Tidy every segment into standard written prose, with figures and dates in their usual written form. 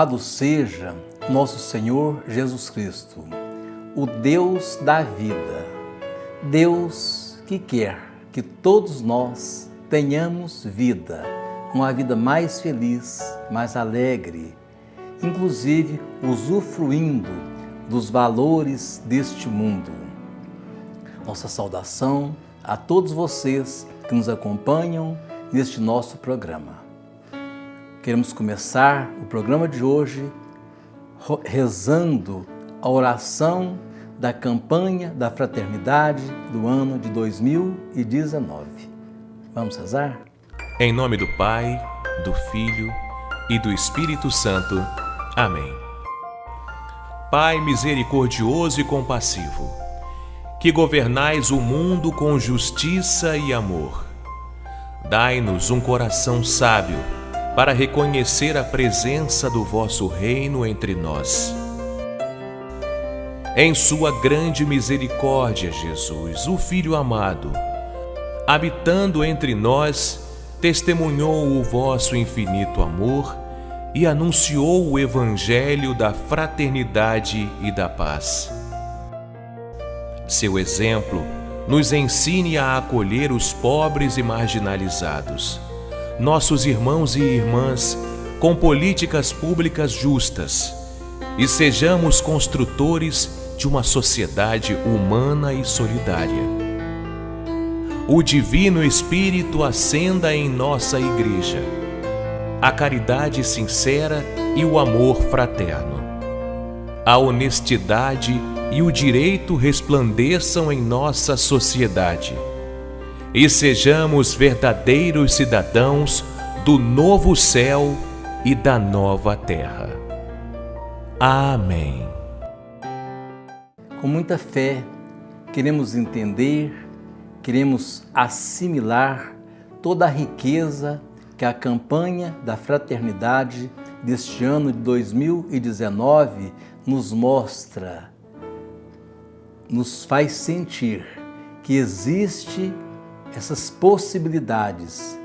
Louvado seja nosso Senhor Jesus Cristo, o Deus da vida, Deus que quer que todos nós tenhamos vida, uma vida mais feliz, mais alegre, inclusive usufruindo dos valores deste mundo. Nossa saudação a todos vocês que nos acompanham neste nosso programa. Queremos começar o programa de hoje rezando a oração da campanha da fraternidade do ano de 2019. Vamos rezar? Em nome do Pai, do Filho e do Espírito Santo. Amém. Pai misericordioso e compassivo, que governais o mundo com justiça e amor, dai-nos um coração sábio para reconhecer a presença do vosso reino entre nós. Em sua grande misericórdia, Jesus, o Filho amado, habitando entre nós, testemunhou o vosso infinito amor e anunciou o Evangelho da fraternidade e da paz. Seu exemplo nos ensine a acolher os pobres e marginalizados, nossos irmãos e irmãs, com políticas públicas justas, e sejamos construtores de uma sociedade humana e solidária. O Divino Espírito acenda em nossa Igreja a caridade sincera e o amor fraterno. A honestidade e o direito resplandeçam em nossa sociedade e sejamos verdadeiros cidadãos do novo céu e da nova terra. Amém. Com muita fé, queremos entender, queremos assimilar toda a riqueza que a campanha da fraternidade deste ano de 2019 nos mostra, nos faz sentir que existe essas possibilidades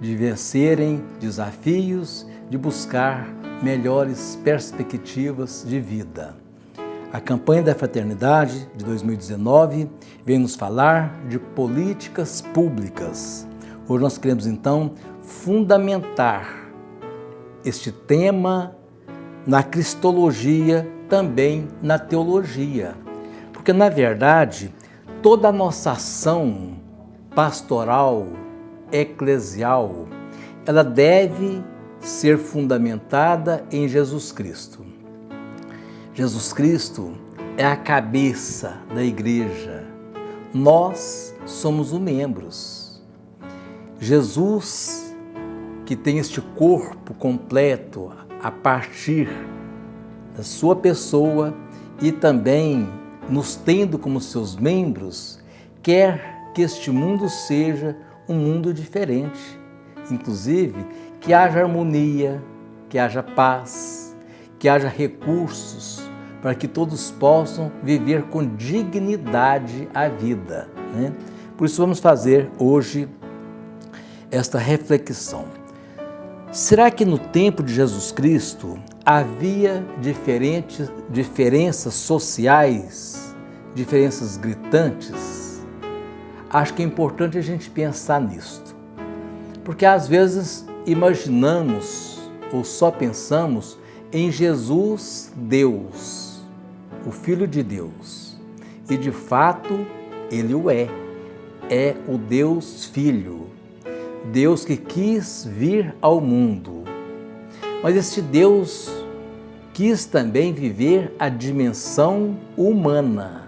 de vencerem desafios, de buscar melhores perspectivas de vida. A campanha da fraternidade de 2019 vem nos falar de políticas públicas. Hoje nós queremos então fundamentar este tema na cristologia, também na teologia. Porque na verdade, toda a nossa ação pastoral, eclesial, ela deve ser fundamentada em Jesus Cristo. Jesus Cristo é a cabeça da igreja. Nós somos os membros. Jesus, que tem este corpo completo a partir da sua pessoa e também nos tendo como seus membros, quer que este mundo seja um mundo diferente, inclusive que haja harmonia, que haja paz, que haja recursos para que todos possam viver com dignidade a vida, né? Por isso vamos fazer hoje esta reflexão. Será que no tempo de Jesus Cristo havia diferenças sociais, diferenças gritantes? Acho que é importante a gente pensar nisto, porque às vezes imaginamos ou só pensamos em Jesus, Deus, o Filho de Deus, e de fato Ele o é o Deus Filho, Deus que quis vir ao mundo, mas este Deus quis também viver a dimensão humana.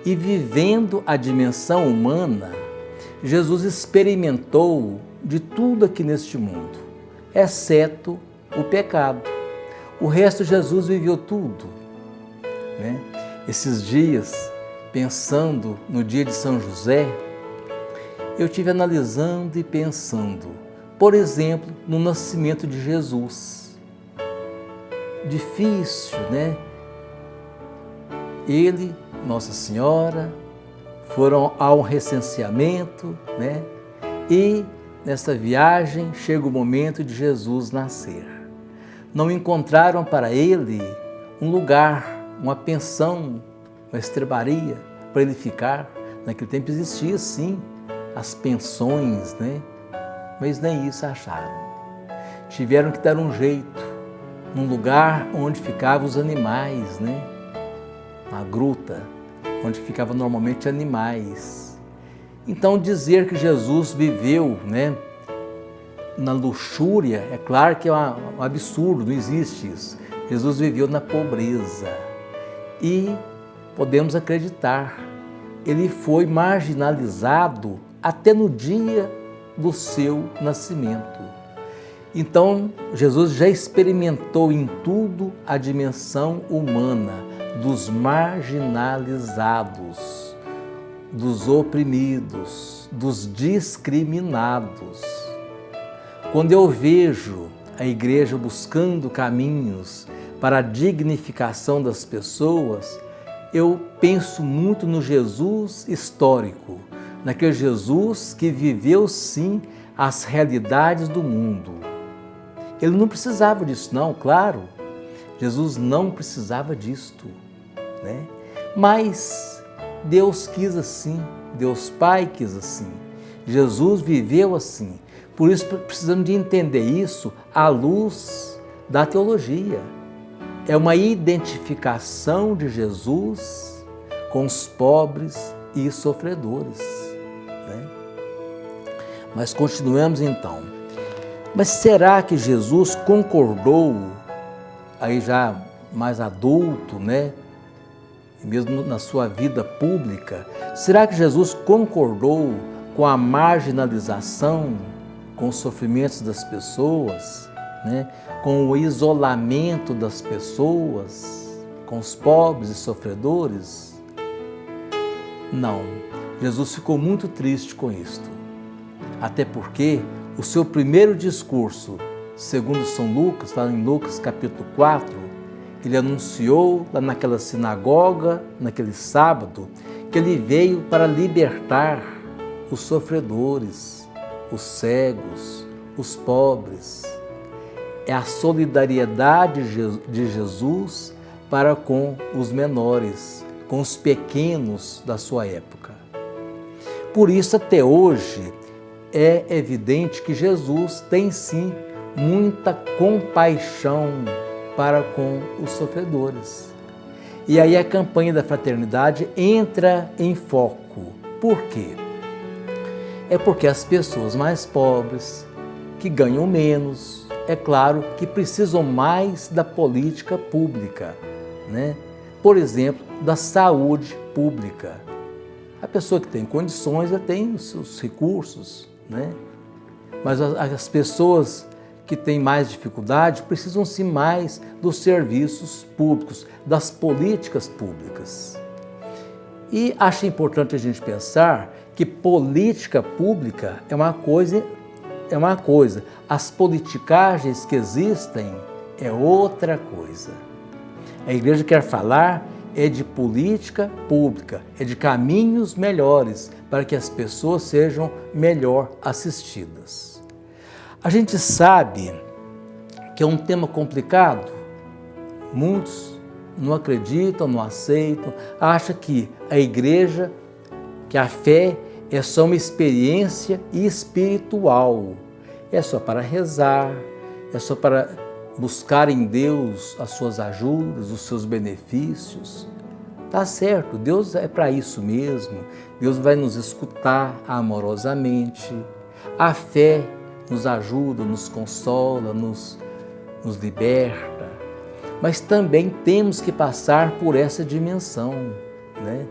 E vivendo a dimensão humana, Jesus experimentou de tudo aqui neste mundo, exceto o pecado. O resto Jesus viveu tudo, né? Esses dias, pensando no dia de São José, eu tive analisando e pensando, por exemplo, no nascimento de Jesus. Difícil, né? Ele, Nossa Senhora, foram ao recenseamento, né? E nessa viagem chega o momento de Jesus nascer. não encontraram para ele um lugar, uma pensão, uma estrebaria para ele ficar. Naquele tempo existia sim as pensões, né? Mas nem isso acharam. Tiveram que dar um jeito, num lugar onde ficavam os animais, né? Na gruta, onde ficavam normalmente animais. Então dizer que Jesus viveu, né, na luxúria, é claro que é um absurdo, não existe isso. Jesus viveu na pobreza e podemos acreditar, ele foi marginalizado até no dia do seu nascimento. Então, Jesus já experimentou em tudo a dimensão humana dos marginalizados, dos oprimidos, dos discriminados. Quando eu vejo a igreja buscando caminhos para a dignificação das pessoas, eu penso muito no Jesus histórico, naquele Jesus que viveu sim as realidades do mundo. Ele não precisava disso não, claro, Jesus não precisava disto, né? Mas Deus quis assim, Deus Pai quis assim, Jesus viveu assim. Por isso precisamos de entender isso à luz da teologia. É uma identificação de Jesus com os pobres e sofredores, né? Mas continuemos então. Mas será que Jesus concordou, aí já mais adulto, né? E mesmo na sua vida pública, será que Jesus concordou com a marginalização, com os sofrimentos das pessoas, né? Com o isolamento das pessoas, com os pobres e sofredores? Não, Jesus ficou muito triste com isto, até porque o seu primeiro discurso, segundo São Lucas, está em Lucas capítulo 4, ele anunciou lá naquela sinagoga, naquele sábado, que ele veio para libertar os sofredores, os cegos, os pobres. É a solidariedade de Jesus para com os menores, com os pequenos da sua época. Por isso, até hoje, é evidente que Jesus tem sim muita compaixão para com os sofredores. E aí a campanha da fraternidade entra em foco. Por quê? É porque as pessoas mais pobres, que ganham menos, é claro que precisam mais da política pública, né? Por exemplo, da saúde pública. A pessoa que tem condições já tem os seus recursos, né? Mas as pessoas que têm mais dificuldade precisam sim mais dos serviços públicos, das políticas públicas. E acho importante a gente pensar que política pública é uma coisa, as politicagens que existem é outra coisa. A igreja quer falar de política pública, de caminhos melhores para que as pessoas sejam melhor assistidas. A gente sabe que é um tema complicado, muitos não acreditam, não aceitam, acham que a igreja, que a fé é só uma experiência espiritual, é só para rezar, é só para buscar em Deus as suas ajudas, os seus benefícios. Tá certo, Deus é para isso mesmo, Deus vai nos escutar amorosamente, a fé nos ajuda, nos consola, nos liberta, mas também temos que passar por essa dimensão, né?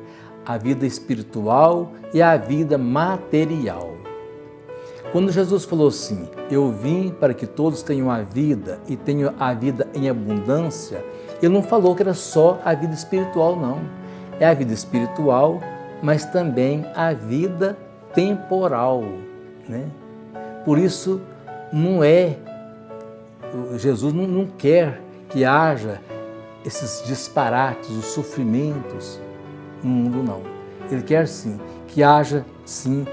A vida espiritual e a vida material. Quando Jesus falou assim, eu vim para que todos tenham a vida e tenham a vida em abundância, ele não falou que era só a vida espiritual, não. É a vida espiritual, mas também a vida temporal, né? Por isso, Jesus não quer que haja esses disparates, os sofrimentos no mundo, não. Ele quer sim que haja sim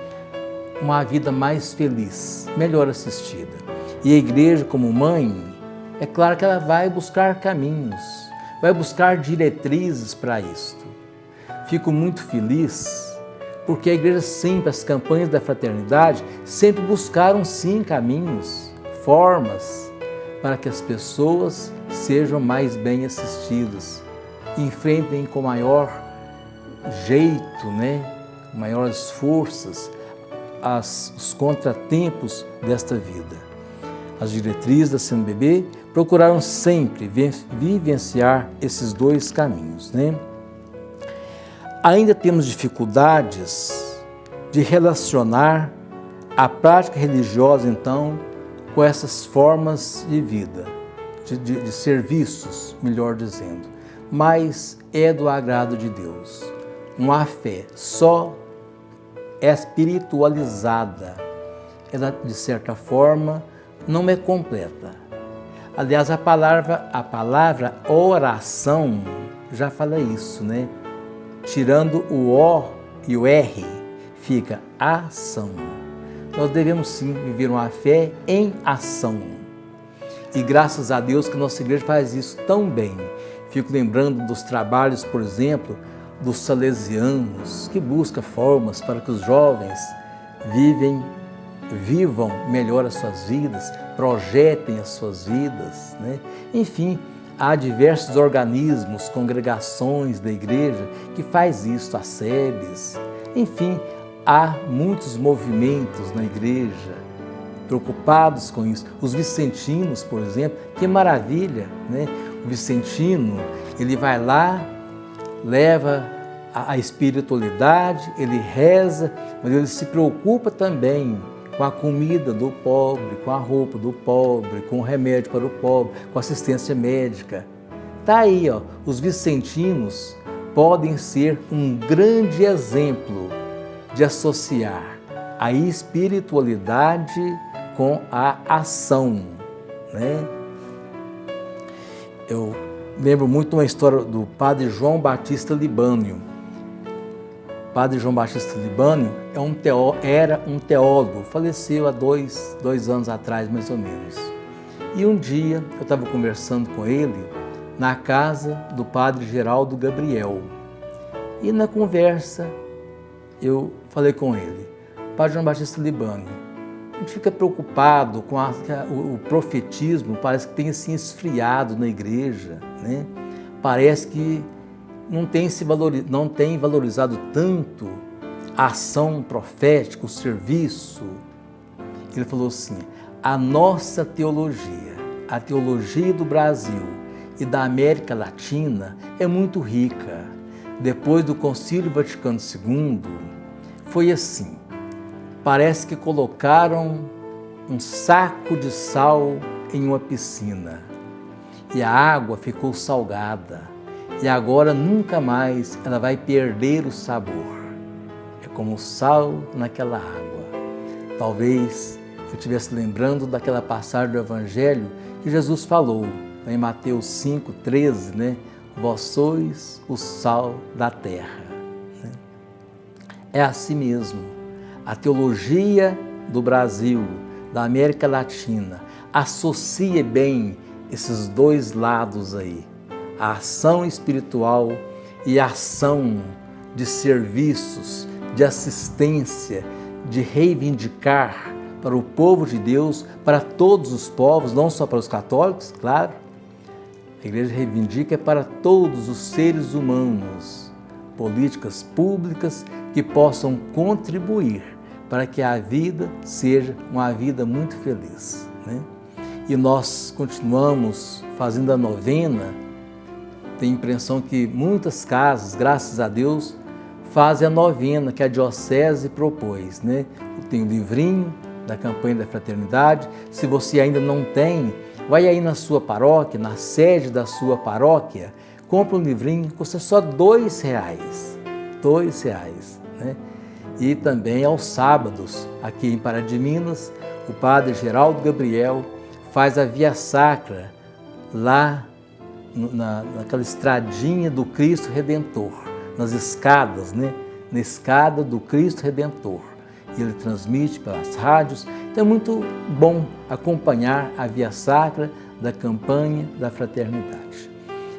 uma vida mais feliz, melhor assistida. E a igreja como mãe, é claro que ela vai buscar caminhos, vai buscar diretrizes para isto. Fico muito feliz porque a igreja sempre, as campanhas da fraternidade, sempre buscaram sim caminhos, formas para que as pessoas sejam mais bem assistidas, enfrentem com maior jeito, maiores forças, os contratempos desta vida. As diretrizes da CNBB procuraram sempre vivenciar esses dois caminhos, Ainda temos dificuldades de relacionar a prática religiosa, então, com essas formas de vida, de serviços, melhor dizendo. Mas é do agrado de Deus. Uma fé só espiritualizada, ela, de certa forma, não é completa. Aliás, a palavra oração já fala isso, Tirando o O e o R, fica ação. Nós devemos sim viver uma fé em ação. E graças a Deus que nossa igreja faz isso tão bem. Fico lembrando dos trabalhos, por exemplo, dos salesianos, que buscam formas para que os jovens vivam melhor as suas vidas, projetem as suas vidas, Enfim, há diversos organismos, congregações da igreja que faz isso, as SEBs. Enfim, há muitos movimentos na igreja preocupados com isso. Os vicentinos, por exemplo, que maravilha, O vicentino, ele vai lá, leva a espiritualidade, ele reza, mas ele se preocupa também com a comida do pobre, com a roupa do pobre, com o remédio para o pobre, com a assistência médica. Está aí, os vicentinos podem ser um grande exemplo de associar a espiritualidade com a ação, Eu lembro muito uma história do padre João Batista Libânio. O padre João Batista Libânio era um teólogo, faleceu há dois anos atrás, mais ou menos. E um dia eu estava conversando com ele na casa do padre Geraldo Gabriel. E na conversa eu falei com ele, padre João Batista Libânio, a gente fica preocupado com o profetismo, parece que tem se esfriado na igreja, Parece que não tem valorizado tanto a ação profética, o serviço. Ele falou assim, a nossa teologia, a teologia do Brasil e da América Latina é muito rica. Depois do Concílio Vaticano II, foi assim, parece que colocaram um saco de sal em uma piscina e a água ficou salgada. E agora nunca mais ela vai perder o sabor. É como o sal naquela água. Talvez eu estivesse lembrando daquela passagem do Evangelho que Jesus falou, em Mateus 5,13, Vós sois o sal da terra. É assim mesmo. A teologia do Brasil, da América Latina, associa bem esses dois lados aí. A ação espiritual e a ação de serviços, de assistência, de reivindicar para o povo de Deus, para todos os povos, não só para os católicos, claro. A igreja reivindica para todos os seres humanos, políticas públicas que possam contribuir para que a vida seja uma vida muito feliz, E nós continuamos fazendo a novena. Tenho a impressão que muitas casas, graças a Deus, fazem a novena que a diocese propôs, Tem o livrinho da campanha da fraternidade. Se você ainda não tem, vai aí na sua paróquia, na sede da sua paróquia, compra um livrinho, custa só R$2. R$2, E também aos sábados, aqui em Pará de Minas, o padre Geraldo Gabriel faz a Via Sacra lá naquela estradinha do Cristo Redentor, nas escadas, Na escada do Cristo Redentor. E ele transmite pelas rádios. Então é muito bom acompanhar a Via Sacra da campanha da fraternidade.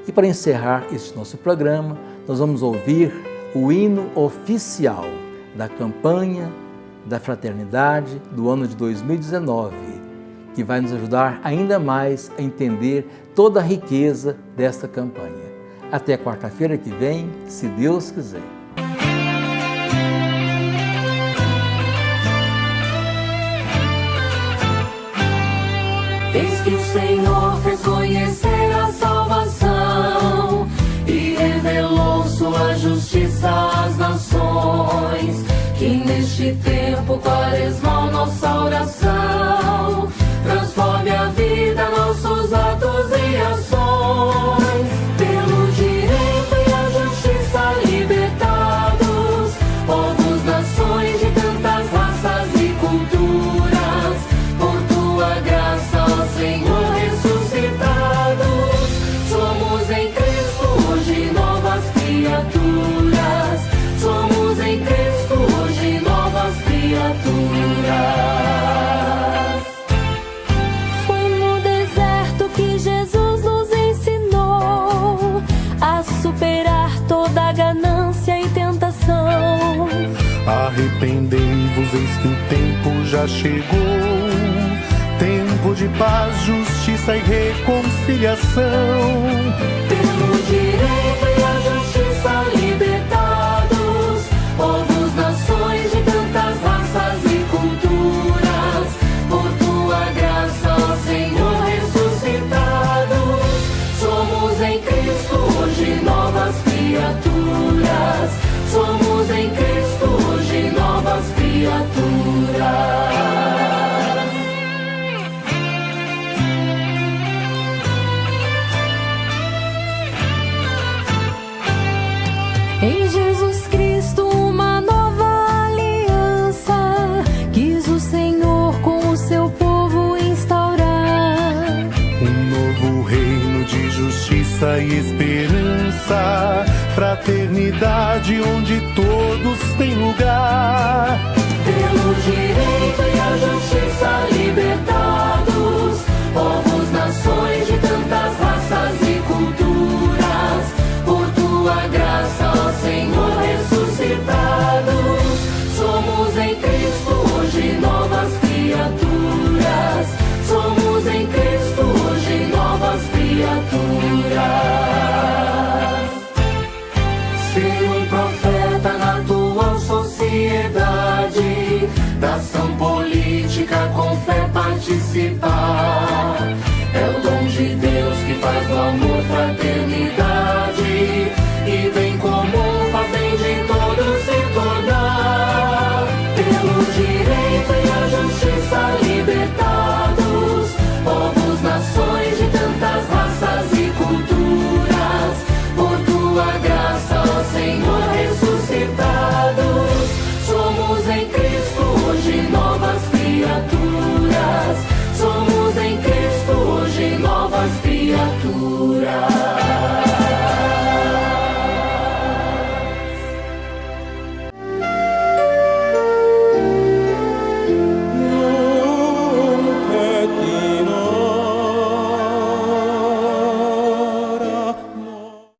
E para encerrar este nosso programa, nós vamos ouvir o hino oficial da campanha da fraternidade do ano de 2019, que vai nos ajudar ainda mais a entender toda a riqueza desta campanha. Até quarta-feira que vem, se Deus quiser. Eis que o Senhor fez conhecer a salvação e revelou sua justiça às nações. Que neste tempo quaresmal nossa oração transforme a vida, nossos atos e ações. Pelo direito e a justiça libertados, povos, nações de tantas raças e culturas, por tua graça, ó Senhor, ressuscitados, somos em Cristo hoje novas criaturas, somos em Cristo hoje novas criaturas. Foi no deserto que Jesus nos ensinou a superar toda ganância e tentação. Arrependei-vos, eis que o tempo já chegou, tempo de paz, justiça e reconciliação. Pelo direito e a justiça libertados, povos, nações de tantas raças e culturas, por tua graça, ó Senhor, ressuscitados, somos em Cristo hoje novas criaturas, somos em Cristo hoje novas criaturas. Em Jesus Cristo uma nova aliança quis o Senhor com o seu povo instaurar. Um novo reino de justiça e esperança, fraternidade onde todos têm lugar. Pelo direito e a justiça libertados, povos, nações de tantas raças e culturas, por tua graça, ó Senhor, ressuscitados, somos em Cristo hoje novas criaturas, somos em Cristo hoje novas criaturas. Ser um profeta na atual sociedade, da ação política com fé participar, é o dom de Deus que faz do amor fraternidade.